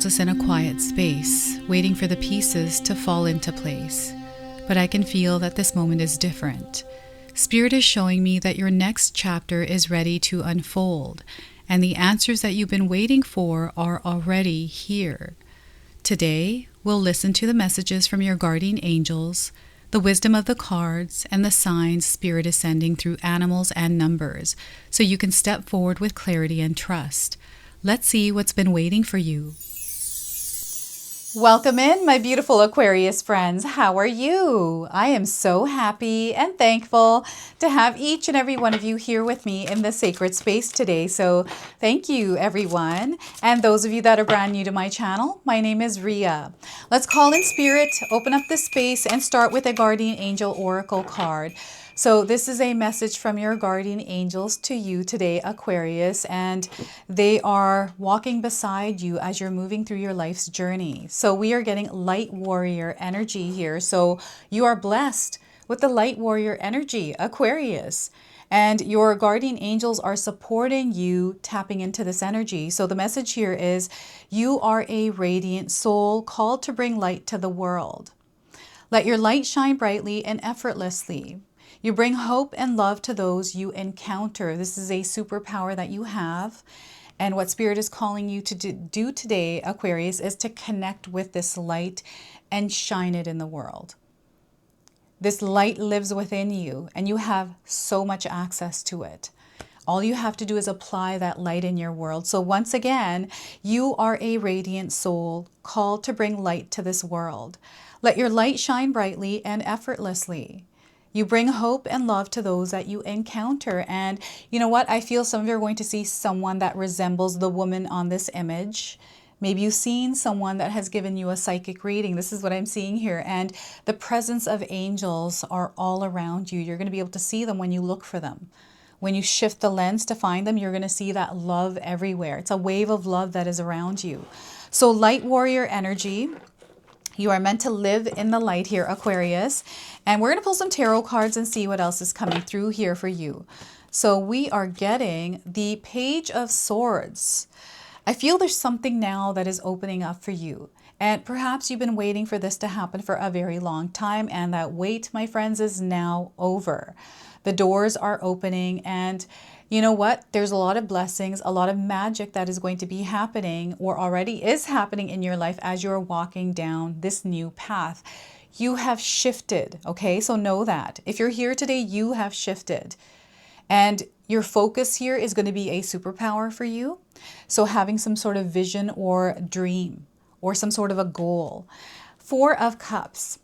us in a quiet space, waiting for the pieces to fall into place. But I can feel that this moment is different. Spirit is showing me that your next chapter is ready to unfold, and the answers that you've been waiting for are already here. Today, we'll listen to the messages from your guardian angels, the wisdom of the cards, and the signs Spirit is sending through animals and numbers, so you can step forward with clarity and trust. Let's see what's been waiting for you. Welcome in, my beautiful Aquarius friends. How are you? I am so happy and thankful to have each and every one of you here with me in the sacred space today. So thank you, everyone. And those of you that are brand new to my channel, my name is Ria. Let's call in Spirit, open up the space, and start with a Guardian Angel Oracle card. So this is a message from your guardian angels to you today, Aquarius, and they are walking beside you as you're moving through your life's journey. So we are getting light warrior energy here. So you are blessed with the light warrior energy, Aquarius. And your guardian angels are supporting you tapping into this energy. So the message here is you are a radiant soul called to bring light to the world. Let your light shine brightly and effortlessly. You bring hope and love to those you encounter. This is a superpower that you have. And what Spirit is calling you to do today, Aquarius, is to connect with this light and shine it in the world. This light lives within you, and you have so much access to it. All you have to do is apply that light in your world. So once again, you are a radiant soul called to bring light to this world. Let your light shine brightly and effortlessly. You bring hope and love to those that you encounter. And you know what? I feel some of you are going to see someone that resembles the woman on this image. Maybe you've seen someone that has given you a psychic reading. This is what I'm seeing here. And the presence of angels are all around you. You're going to be able to see them when you look for them. When you shift the lens to find them, you're going to see that love everywhere. It's a wave of love that is around you. So light warrior energy. You are meant to live in the light here, Aquarius. And we're going to pull some tarot cards and see what else is coming through here for you. So we are getting the Page of Swords. I feel there's something now that is opening up for you. And perhaps you've been waiting for this to happen for a very long time. And that wait, my friends, is now over. The doors are opening, and you know what? There's a lot of blessings, a lot of magic that is going to be happening or already is happening in your life as you're walking down this new path. You have shifted, okay? So know that. If you're here today, you have shifted. And your focus here is going to be a superpower for you. So having some sort of vision or dream or some sort of a goal. Four of Cups.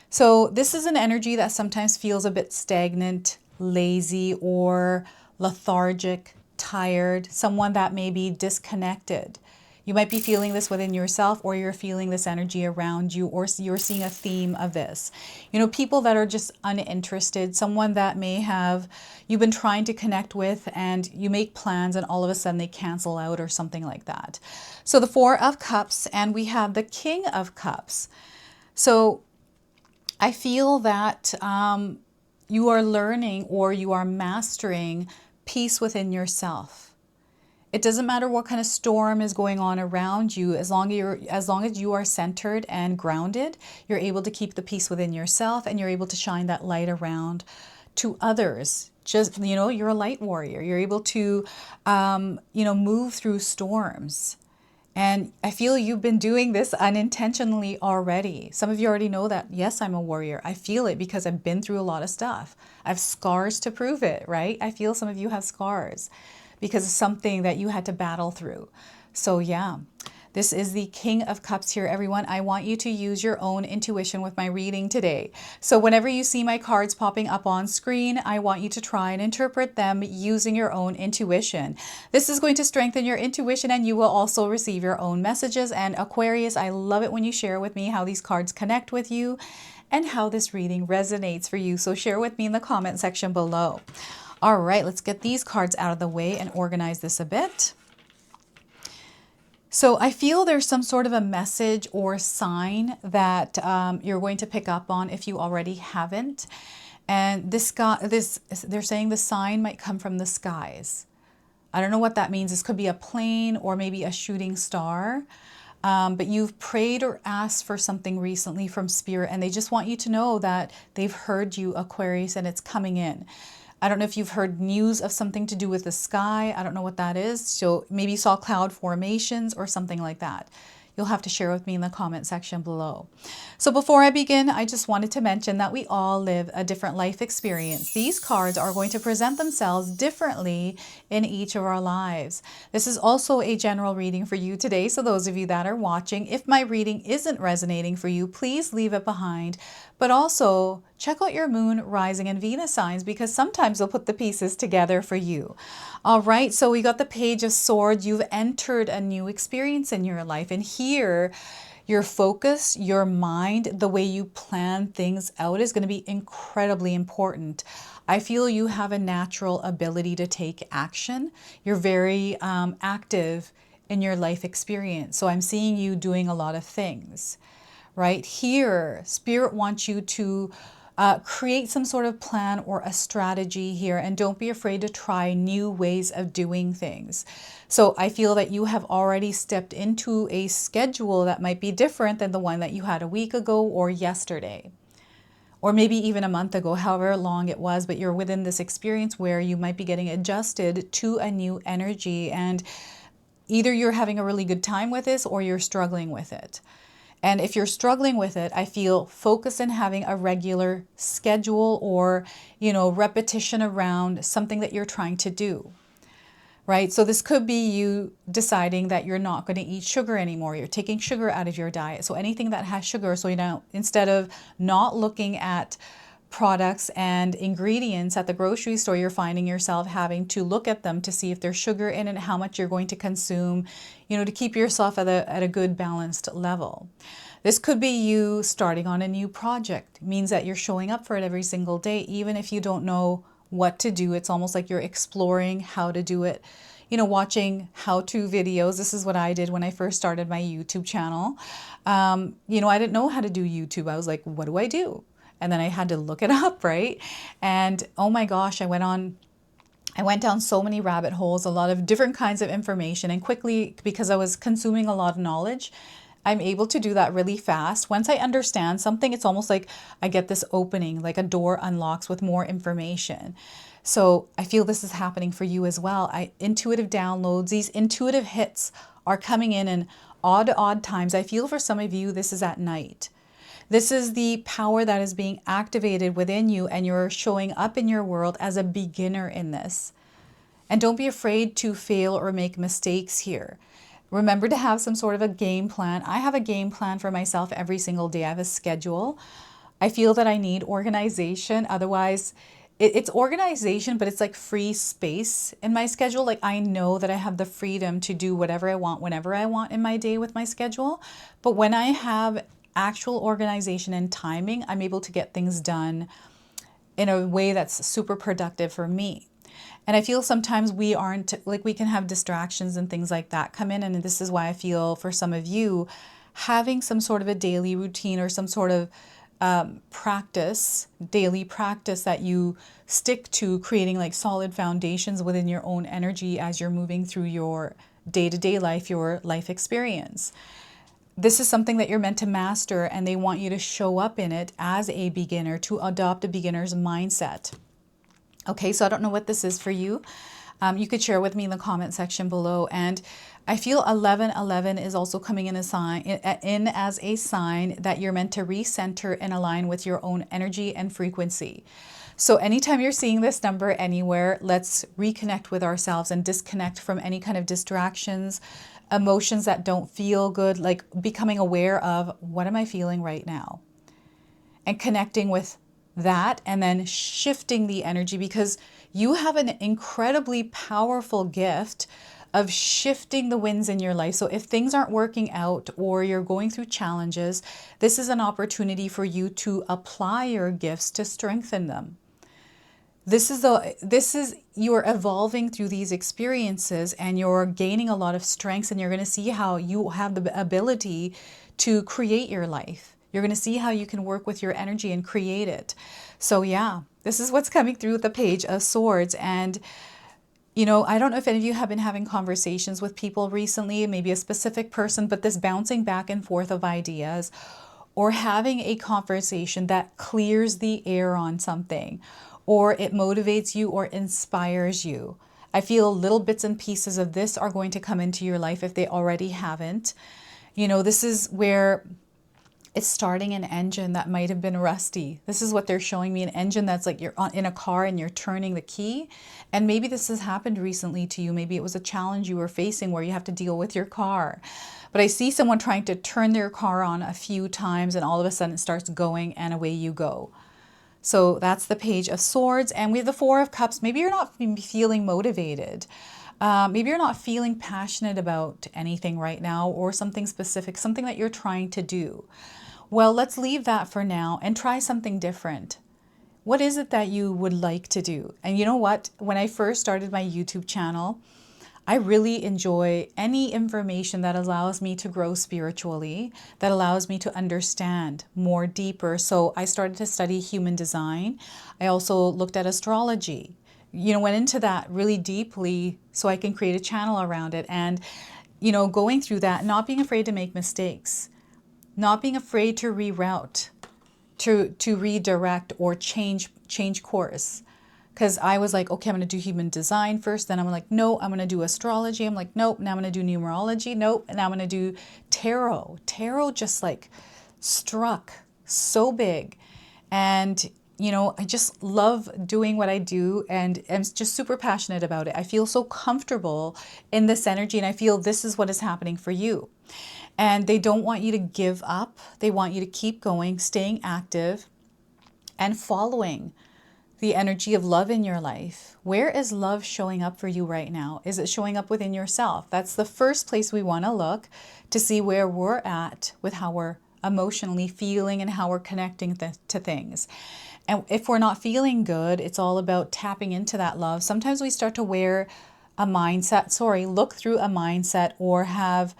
So this is an energy that sometimes feels a bit stagnant, lazy, or lethargic, tired, someone that may be disconnected. You might be feeling this within yourself, or you're feeling this energy around you, or you're seeing a theme of this. You know, people that are just uninterested, someone that may have, you've been trying to connect with, and you make plans and all of a sudden they cancel out or something like that. So the Four of Cups, and we have the King of Cups. So I feel that you are learning or you are mastering peace within yourself. It doesn't matter what kind of storm is going on around you, as long as you are centered and grounded, you're able to keep the peace within yourself, and you're able to shine that light around to others. Just, you know, you're a light warrior. You're able to, move through storms. And I feel you've been doing this unintentionally already. Some of you already know that, yes, I'm a warrior. I feel it because I've been through a lot of stuff. I have scars to prove it, right? I feel some of you have scars because of something that you had to battle through. So yeah, this is the King of Cups here, everyone. I want you to use your own intuition with my reading today. So whenever you see my cards popping up on screen, I want you to try and interpret them using your own intuition. This is going to strengthen your intuition, and you will also receive your own messages. And Aquarius, I love it when you share with me how these cards connect with you and how this reading resonates for you. So share with me in the comment section below. All right, let's get these cards out of the way and organize this a bit. So I feel there's some sort of a message or sign that you're going to pick up on if you already haven't. And they're saying the sign might come from the skies. I don't know what that means. This could be a plane or maybe a shooting star. but you've prayed or asked for something recently from Spirit, and they just want you to know that they've heard you, Aquarius, and it's coming in. I don't know if you've heard news of something to do with the sky. I don't know what that is. So maybe you saw cloud formations or something like that. You'll have to share with me in the comment section below. So before I begin, I just wanted to mention that we all live a different life experience. These cards are going to present themselves differently in each of our lives. This is also a general reading for you today. So those of you that are watching, if my reading isn't resonating for you, please leave it behind. But also check out your moon, rising, and Venus signs, because sometimes they'll put the pieces together for you. All right, so we got the Page of Swords. You've entered a new experience in your life. And here, your focus, your mind, the way you plan things out is going to be incredibly important. I feel you have a natural ability to take action. You're very active in your life experience. So I'm seeing you doing a lot of things. Right here, Spirit wants you to create some sort of plan or a strategy here, and don't be afraid to try new ways of doing things. So I feel that you have already stepped into a schedule that might be different than the one that you had a week ago or yesterday, or maybe even a month ago, however long it was, but you're within this experience where you might be getting adjusted to a new energy, and either you're having a really good time with this or you're struggling with it. And if you're struggling with it, I feel focus in having a regular schedule or, repetition around something that you're trying to do, right? So this could be you deciding that you're not going to eat sugar anymore. You're taking sugar out of your diet. So anything that has sugar, so, instead of not looking at products and ingredients at the grocery store, you're finding yourself having to look at them to see if there's sugar in it, how much you're going to consume, to keep yourself at a good balanced level. This could be you starting on a new project. It means that you're showing up for it every single day, even if you don't know what to do. It's almost like you're exploring how to do it, watching how-to videos. This is what I did when I first started my YouTube channel. I didn't know how to do YouTube. I was like, what do I do? And then I had to look it up, right? And oh my gosh, I went down so many rabbit holes, a lot of different kinds of information, and quickly, because I was consuming a lot of knowledge, I'm able to do that really fast. Once I understand something, it's almost like I get this opening, like a door unlocks with more information. So I feel this is happening for you as well. Intuitive downloads, these intuitive hits are coming in odd times. I feel for some of you, this is at night. This is the power that is being activated within you, and you're showing up in your world as a beginner in this. And don't be afraid to fail or make mistakes here. Remember to have some sort of a game plan. I have a game plan for myself every single day. I have a schedule. I feel that I need organization. Otherwise, it's organization, but it's like free space in my schedule. Like I know that I have the freedom to do whatever I want, whenever I want in my day with my schedule. But when I have actual organization and timing, I'm able to get things done in a way that's super productive for me. And I feel sometimes we can have distractions and things like that come in. And this is why I feel for some of you, having some sort of a daily routine or some sort of daily practice that you stick to, creating like solid foundations within your own energy as you're moving through your day-to-day life, your life experience. This is something that you're meant to master, and they want you to show up in it as a beginner, to adopt a beginner's mindset. Okay, so I don't know what this is for you. You could share with me in the comment section below. And I feel 1111 is also coming in as a sign that you're meant to recenter and align with your own energy and frequency. So anytime you're seeing this number anywhere, let's reconnect with ourselves and disconnect from any kind of distractions, emotions that don't feel good, like becoming aware of what am I feeling right now, and connecting with that, and then shifting the energy, because you have an incredibly powerful gift of shifting the winds in your life. So if things aren't working out or you're going through challenges, this is an opportunity for you to apply your gifts to strengthen them. You're evolving through these experiences, and you're gaining a lot of strengths, and you're going to see how you have the ability to create your life. You're going to see how you can work with your energy and create it. So yeah, this is what's coming through with the Page of Swords. And You know, I don't know if any of you have been having conversations with people recently, maybe a specific person, but this bouncing back and forth of ideas, or having a conversation that clears the air on something, or it motivates you or inspires you. I feel little bits and pieces of this are going to come into your life if they already haven't. You know, this is where it's starting an engine that might have been rusty. This is what they're showing me, an engine that's like you're in a car and you're turning the key. And maybe this has happened recently to you. Maybe it was a challenge you were facing where you have to deal with your car. But I see someone trying to turn their car on a few times and all of a sudden it starts going and away you go. So that's the Page of Swords. And we have the Four of Cups. Maybe you're not feeling motivated. Maybe you're not feeling passionate about anything right now or something specific, something that you're trying to do. Well, let's leave that for now and try something different. What is it that you would like to do? And you know what? When I first started my YouTube channel, I really enjoy any information that allows me to grow spiritually, that allows me to understand more deeper. So I started to study human design. I also looked at astrology, you know, went into that really deeply so I can create a channel around it. And, you know, going through that, not being afraid to make mistakes, not being afraid to reroute, to redirect or change course. Because I was like, okay, I'm going to do human design first. Then I'm like, no, I'm going to do astrology. I'm like, nope. Now I'm going to do numerology. Nope. And now I'm going to do tarot. Tarot just like struck so big. And, you know, I just love doing what I do and I'm just super passionate about it. I feel so comfortable in this energy and I feel this is what is happening for you. And they don't want you to give up. They want you to keep going, staying active and following the energy of love in your life. Where is love showing up for you right now? Is it showing up within yourself? That's the first place we want to look to see where we're at with how we're emotionally feeling and how we're connecting to things. And if we're not feeling good, it's all about tapping into that love. Sometimes we start to wear a mindset, look through a mindset or have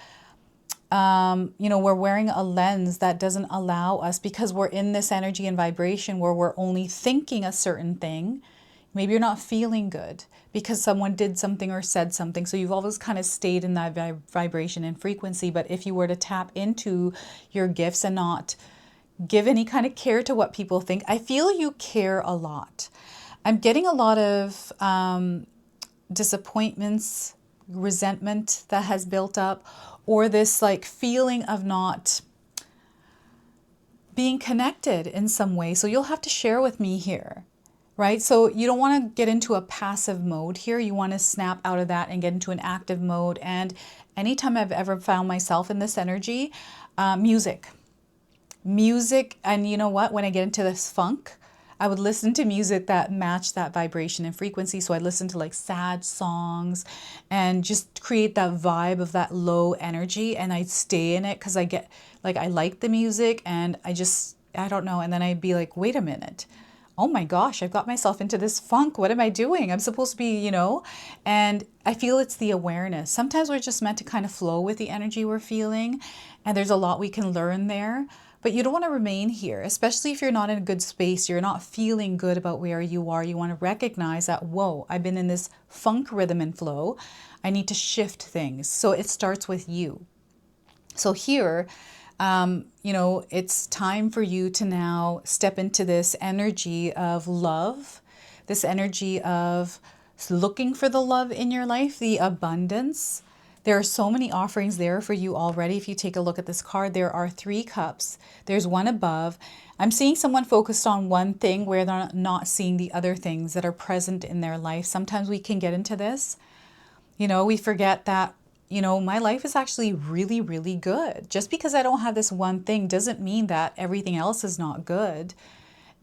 you know, we're wearing a lens that doesn't allow us because we're in this energy and vibration where we're only thinking a certain thing. Maybe you're not feeling good because someone did something or said something. So you've always kind of stayed in that vibration and frequency. But if you were to tap into your gifts and not give any kind of care to what people think, I feel you care a lot. I'm getting a lot of disappointments, resentment that has built up, or this like feeling of not being connected in some way. So you'll have to share with me here, right? So you don't want to get into a passive mode here. You want to snap out of that and get into an active mode. And anytime I've ever found myself in this energy, music. And you know what? When I get into this funk, I would listen to music that matched that vibration and frequency. So I'd listen to like sad songs and just create that vibe of that low energy. And I'd stay in it because I get like, I like the music and I don't know. And then I'd be like, wait a minute. Oh my gosh, I've got myself into this funk. What am I doing? I'm supposed to be, you know, and I feel it's the awareness. Sometimes we're just meant to kind of flow with the energy we're feeling. And there's a lot we can learn there. But you don't want to remain here, especially if you're not in a good space, you're not feeling good about where you are. You want to recognize that, whoa, I've been in this funk rhythm and flow. I need to shift things. So it starts with you. So here, you know, it's time for you to now step into this energy of love, this energy of looking for the love in your life, the abundance. There are so many offerings there for you already. If you take a look at this card, there are 3 cups. There's one above. I'm seeing someone focused on one thing where they're not seeing the other things that are present in their life. Sometimes we can get into this. You know, we forget that, you know, my life is actually really, really good. Just because I don't have this one thing doesn't mean that everything else is not good.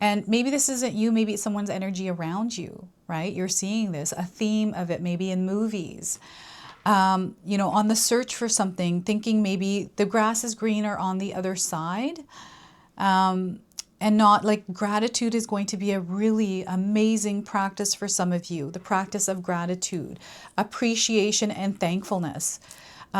And maybe this isn't you, maybe it's someone's energy around you, right? You're seeing this, a theme of it, maybe in movies. You know, on the search for something, thinking maybe the grass is greener on the other side. And not like gratitude is going to be a really amazing practice for some of you. The practice of gratitude, appreciation and thankfulness.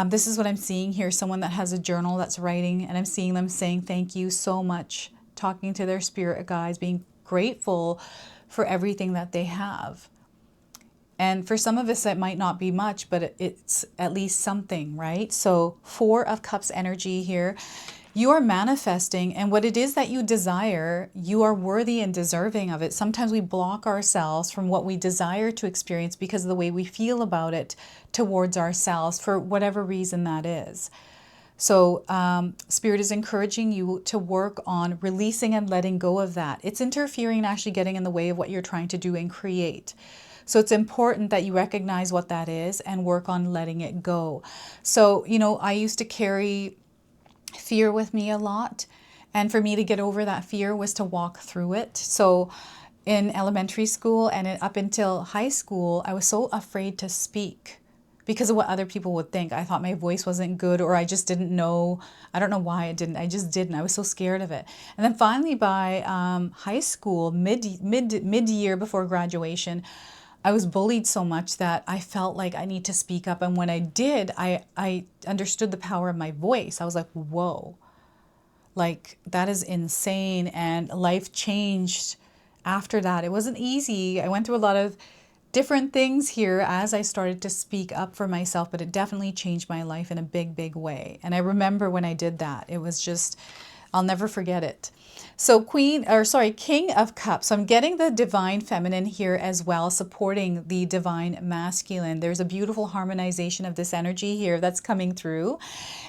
This is what I'm seeing here. Someone that has a journal that's writing and I'm seeing them saying thank you so much, talking to their spirit guides, being grateful for everything that they have. And for some of us, it might not be much, but it's at least something, right? So 4 of Cups energy here. You are manifesting, and what it is that you desire, you are worthy and deserving of it. Sometimes we block ourselves from what we desire to experience because of the way we feel about it towards ourselves, for whatever reason that is. So Spirit is encouraging you to work on releasing and letting go of that. It's interfering and actually getting in the way of what you're trying to do and create. So it's important that you recognize what that is and work on letting it go. So, you know, I used to carry fear with me a lot. And for me to get over that fear was to walk through it. So in elementary school and up until high school, I was so afraid to speak because of what other people would think. I thought my voice wasn't good, or I just didn't know. I don't know why I didn't. I just didn't. I was so scared of it. And then finally by high school, mid-year before graduation, I was bullied so much that I felt like I need to speak up. And when I did, I understood the power of my voice. I was like, whoa, like that is insane. And life changed after that. It wasn't easy. I went through a lot of different things here as I started to speak up for myself, but it definitely changed my life in a big, big way. And I remember when I did that, it was just, I'll never forget it. So King of Cups. So I'm getting the divine feminine here as well, supporting the divine masculine. There's a beautiful harmonization of this energy here that's coming through.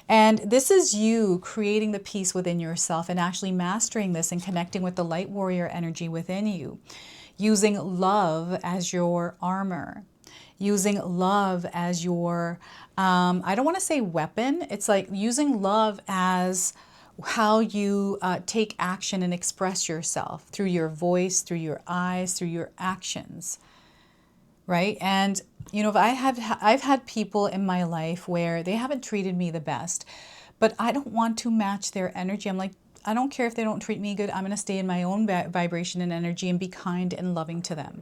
And this is you creating the peace within yourself and actually mastering this and connecting with the light warrior energy within you. Using love as your armor. Using love as your, I don't want to say weapon. It's like using love as how you take action and express yourself through your voice, through your eyes, through your actions, right? And you know, I've had people in my life where they haven't treated me the best, but I don't want to match their energy. I'm like, I don't care if they don't treat me good. I'm going to stay in my own vibration and energy and be kind and loving to them.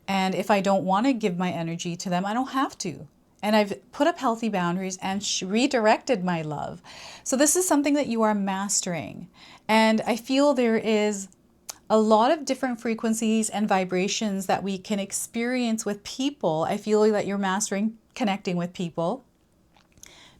And if I don't want to give my energy to them, I don't have to. And I've put up healthy boundaries and redirected my love. So this is something that you are mastering. And I feel there is a lot of different frequencies and vibrations that we can experience with people. I feel that you're mastering connecting with people.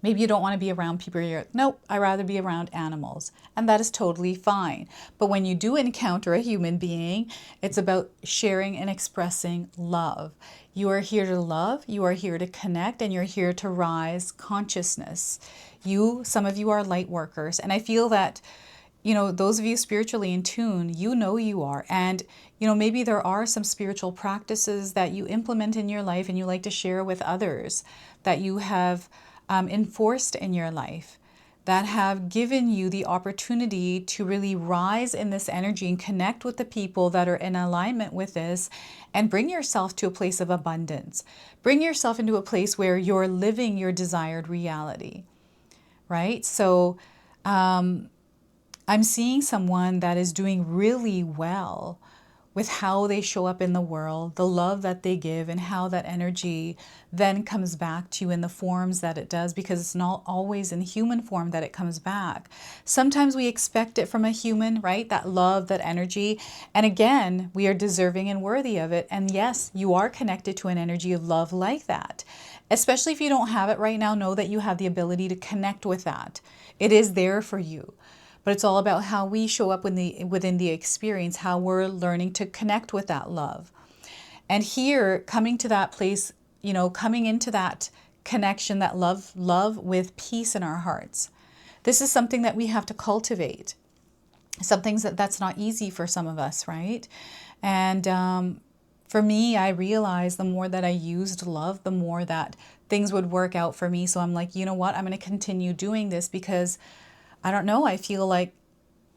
Maybe you don't want to be around people. You're like, nope, I'd rather be around animals. And that is totally fine. But when you do encounter a human being, it's about sharing and expressing love. You are here to love, you are here to connect, and you're here to rise consciousness. Some of you are light workers. And I feel that, you know, those of you spiritually in tune, you know you are. And, you know, maybe there are some spiritual practices that you implement in your life and you like to share with others that you have enforced in your life, that have given you the opportunity to really rise in this energy and connect with the people that are in alignment with this, and bring yourself to a place of abundance. Bring yourself into a place where you're living your desired reality, right? So I'm seeing someone that is doing really well with how they show up in the world, the love that they give, and how that energy then comes back to you in the forms that it does, because it's not always in human form that it comes back. Sometimes we expect it from a human, right? That love, that energy. And again, we are deserving and worthy of it. And yes, you are connected to an energy of love like that. Especially if you don't have it right now, know that you have the ability to connect with that. It is there for you. But it's all about how we show up within the experience, how we're learning to connect with that love. And here, coming to that place, you know, coming into that connection, that love with peace in our hearts. This is something that we have to cultivate. Some things that's not easy for some of us, right? And for me, I realized the more that I used love, the more that things would work out for me. So I'm like, you know what? I'm going to continue doing this because I don't know, I feel like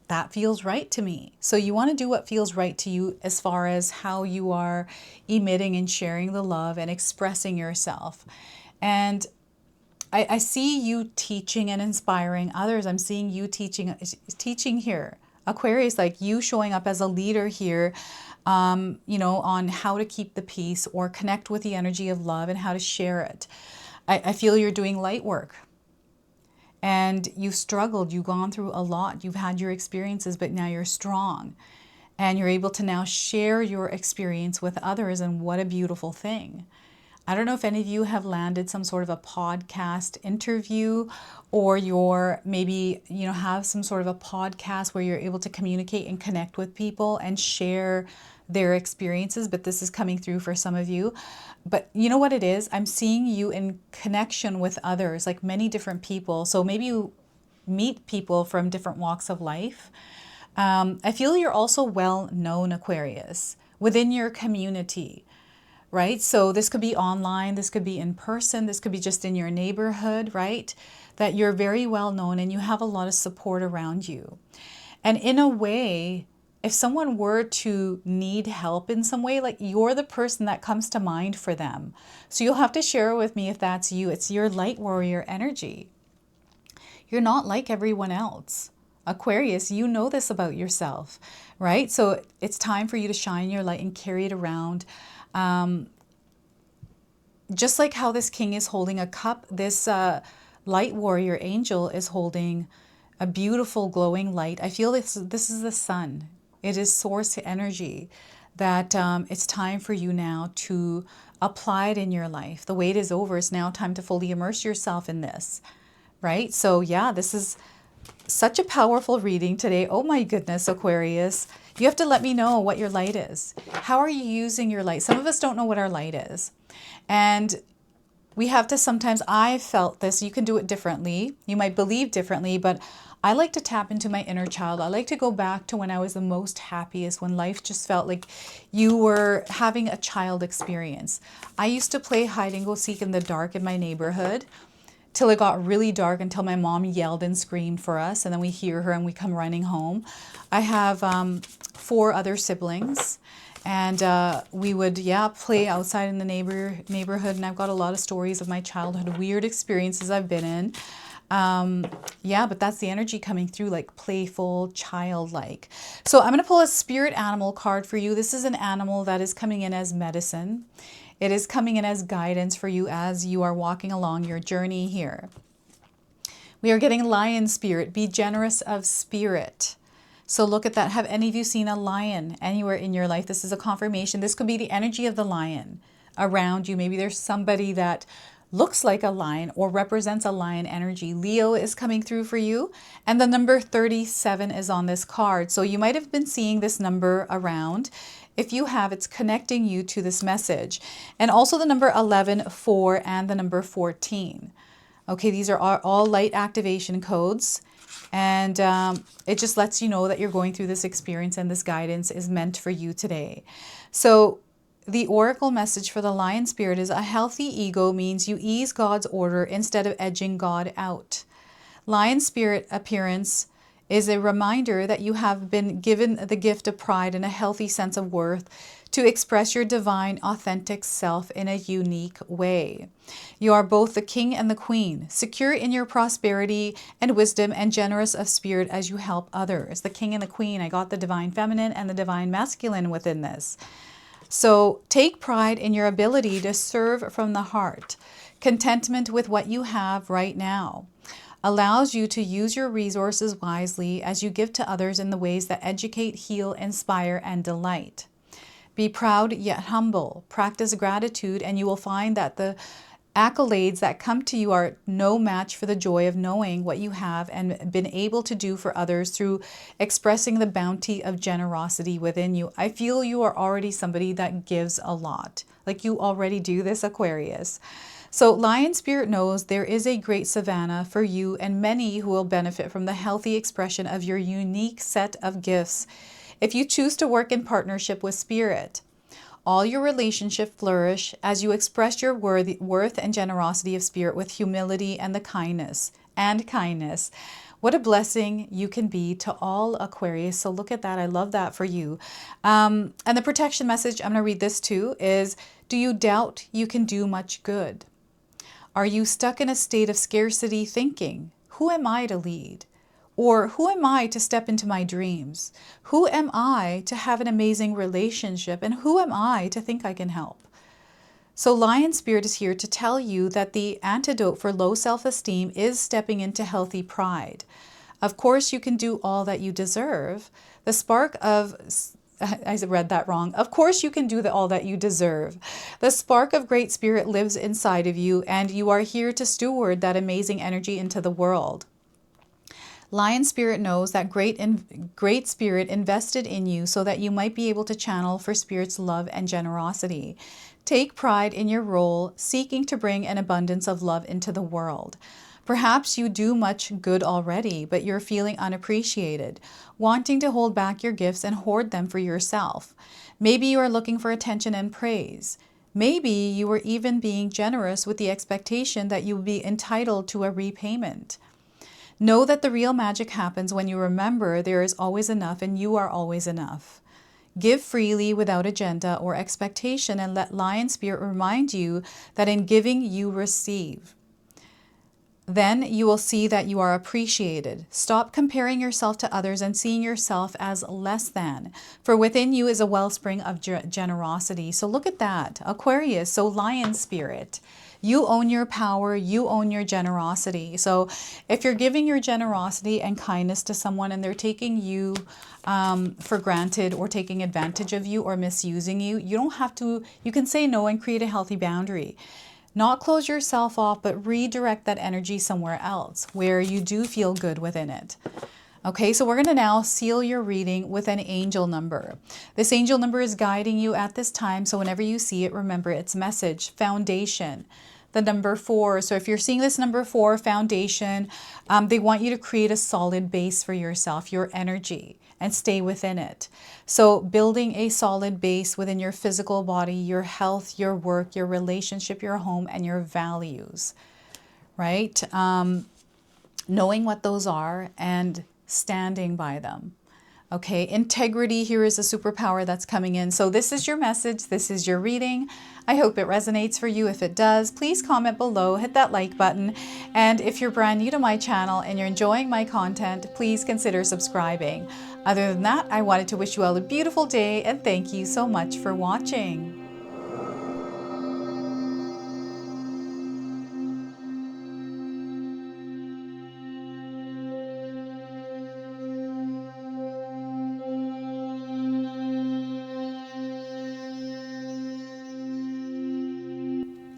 that feels right to me. So you want to do what feels right to you as far as how you are emitting and sharing the love and expressing yourself. And I see you teaching and inspiring others. I'm seeing you teaching here. Aquarius, like you showing up as a leader here, you know, on how to keep the peace or connect with the energy of love and how to share it. I feel you're doing light work. And you've struggled, you've gone through a lot, you've had your experiences, but now you're strong. and you're able to now share your experience with others, and what a beautiful thing. I don't know if any of you have landed some sort of a podcast interview, or you're maybe, have some sort of a podcast where you're able to communicate and connect with people and share their experiences, but this is coming through for some of you. But you know what it is? I'm seeing you in connection with others, like many different people. So maybe you meet people from different walks of life. I feel you're also well known, Aquarius, within your community, right? So this could be online, this could be in person, this could be just in your neighborhood, right? That you're very well known and you have a lot of support around you. And in a way, if someone were to need help in some way, like you're the person that comes to mind for them. So you'll have to share with me if that's you. It's your light warrior energy. You're not like everyone else. Aquarius, you know this about yourself, right? So it's time for you to shine your light and carry it around. Just like how this king is holding a cup, this light warrior angel is holding a beautiful glowing light. I feel this is the sun. It is source energy that it's time for you now to apply it in your life. The wait is over. It's now time to fully immerse yourself in this, right? So yeah, this is such a powerful reading today. Oh my goodness, Aquarius. You have to let me know what your light is. How are you using your light? Some of us don't know what our light is. And we have to sometimes, I felt this, you can do it differently. You might believe differently, but I like to tap into my inner child. I like to go back to when I was the most happiest, when life just felt like you were having a child experience. I used to play hide and go seek in the dark in my neighborhood till it got really dark, until my mom yelled and screamed for us, and then we hear her and we come running home. I have 4 other siblings, and we would, play outside in the neighborhood, and I've got a lot of stories of my childhood, weird experiences I've been in. But that's the energy coming through, like playful, childlike. So I'm going to pull a spirit animal card for you. This is an animal that is coming in as medicine. It is coming in as guidance for you as you are walking along your journey here. We are getting lion spirit. Be generous of spirit. So look at that. Have any of you seen a lion anywhere in your life? This is a confirmation. This could be the energy of the lion around you. Maybe there's somebody that looks like a lion or represents a lion energy. Leo is coming through for you. And the number 37 is on this card. So you might have been seeing this number around. If you have, it's connecting you to this message. And also the number 11, 4, and the number 14. Okay, these are all light activation codes. And it just lets you know that you're going through this experience and this guidance is meant for you today. So the oracle message for the lion spirit is: a healthy ego means you ease God's order instead of edging God out. Lion spirit appearance is a reminder that you have been given the gift of pride and a healthy sense of worth to express your divine, authentic self in a unique way. You are both the king and the queen, secure in your prosperity and wisdom and generous of spirit as you help others. The king and the queen, I got the divine feminine and the divine masculine within this. So take pride in your ability to serve from the heart. Contentment with what you have right now allows you to use your resources wisely as you give to others in the ways that educate, heal, inspire, and delight. Be proud yet humble. Practice gratitude, and you will find that the accolades that come to you are no match for the joy of knowing what you have and been able to do for others through expressing the bounty of generosity within you. I feel you are already somebody that gives a lot. Like you already do this, Aquarius. So lion spirit knows there is a great savanna for you and many who will benefit from the healthy expression of your unique set of gifts if you choose to work in partnership with spirit. All your relationships flourish as you express your worth and generosity of spirit with humility and kindness. What a blessing you can be to all, Aquarius. So look at that. I love that for you. And the protection message, I'm going to read this too, is: do you doubt you can do much good? Are you stuck in a state of scarcity thinking, who am I to lead? Or who am I to step into my dreams? Who am I to have an amazing relationship? And who am I to think I can help? So Lion Spirit is here to tell you that the antidote for low self-esteem is stepping into healthy pride. Of course, you can do all that you deserve. The spark of I read that wrong. Of course you can do all that you deserve. The spark of great spirit lives inside of you, and you are here to steward that amazing energy into the world. Lion Spirit knows that great spirit invested in you so that you might be able to channel for Spirit's love and generosity. Take pride in your role, seeking to bring an abundance of love into the world. Perhaps you do much good already, but you're feeling unappreciated, wanting to hold back your gifts and hoard them for yourself. Maybe you are looking for attention and praise. Maybe you are even being generous with the expectation that you will be entitled to a repayment. Know that the real magic happens when you remember there is always enough and you are always enough. Give freely without agenda or expectation, and let Lion Spirit remind you that in giving you receive. Then you will see that you are appreciated. Stop comparing yourself to others and seeing yourself as less than. For within you is a wellspring of generosity. So look at that, Aquarius. So Lion Spirit, you own your power, you own your generosity. So if you're giving your generosity and kindness to someone and they're taking you for granted or taking advantage of you or misusing you, you don't have to, you can say no and create a healthy boundary. Not close yourself off, but redirect that energy somewhere else where you do feel good within it. Okay, so we're going to now seal your reading with an angel number. This angel number is guiding you at this time, so whenever you see it, remember its message, foundation. The number 4. So if you're seeing this number 4, foundation, they want you to create a solid base for yourself, your energy, and stay within it. So building a solid base within your physical body, your health, your work, your relationship, your home, and your values, right? Knowing what those are and standing by them. Okay, integrity here is a superpower that's coming in. So this is your message. This is your reading. I hope it resonates for you. If it does, please comment below, hit that like button. And if you're brand new to my channel and you're enjoying my content, please consider subscribing. Other than that, I wanted to wish you all a beautiful day and thank you so much for watching.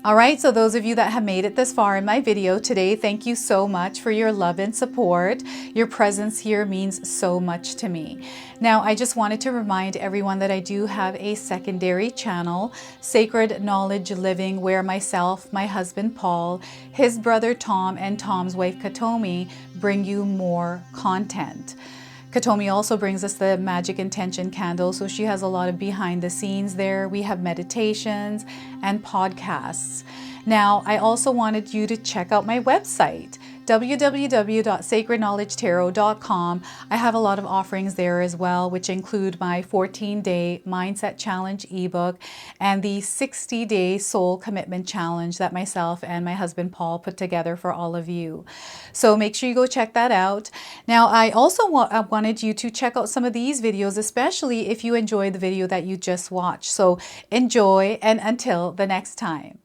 All right, so those of you that have made it this far in my video today, thank you so much for your love and support. Your presence here means so much to me. Now, I just wanted to remind everyone that I do have a secondary channel, Sacred Knowledge Living, where myself, my husband Paul, his brother Tom, and Tom's wife Katomi bring you more content. Katomi also brings us the Magic Intention candle, so she has a lot of behind the scenes there. We have meditations and podcasts. Now, I also wanted you to check out my website, www.sacredknowledgetarot.com. I have a lot of offerings there as well, which include my 14-day Mindset Challenge ebook and the 60-day Soul Commitment Challenge that myself and my husband Paul put together for all of you. So make sure you go check that out. Now, I also wanted you to check out some of these videos, especially if you enjoyed the video that you just watched. So enjoy, and until the next time.